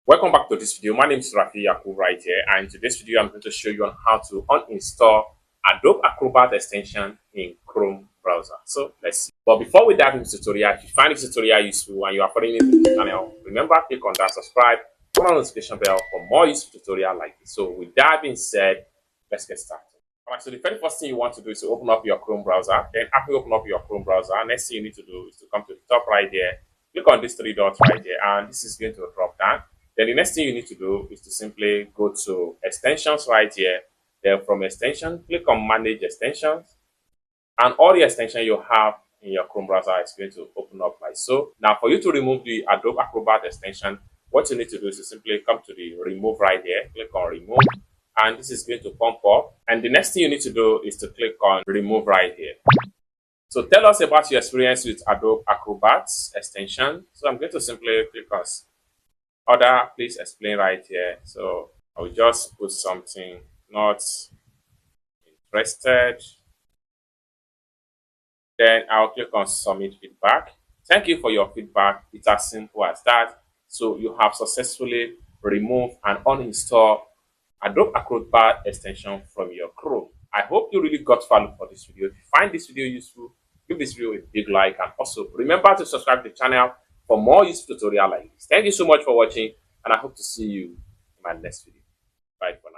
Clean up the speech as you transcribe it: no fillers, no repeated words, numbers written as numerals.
Welcome back to this video. My name is Rafi Yakub right here, and in today's video I'm going to show you on how to uninstall Adobe Acrobat Extension in Chrome browser. So let's see. But before we dive into the tutorial, if you find this tutorial useful and you are following me to this channel, remember click on that subscribe, turn on the notification bell for more useful tutorial like this. So with that being said, let's get started. Alright, so the very first thing you want to do is to open up your Chrome browser. Then after you open up your Chrome browser, next thing you need to do is to come to the top right there, click on these three dots right there, and this is going to drop down. Then the next thing you need to do is to simply go to extensions right here. Then from extension, click on manage extensions. And all the extensions you have in your Chrome browser is going to open up like so. Now for you to remove the Adobe Acrobat extension, what you need to do is to simply come to the remove right here, click on remove. And this is going to pump up. And the next thing you need to do is to click on remove right here. So tell us about your experience with Adobe Acrobat extension. So I'm going to simply click on other, please explain right here. So I'll just put something not interested. Then I'll click on submit feedback. Thank you for your feedback. It's as simple as that. So you have successfully removed and uninstalled Adobe Acrobat extension from your Chrome. I hope you really got value for this video. If you find this video useful, give this video a big like, and also remember to subscribe to the channel for more useful tutorial like this. Thank you so much for watching, and I hope to see you in my next video. Bye for now.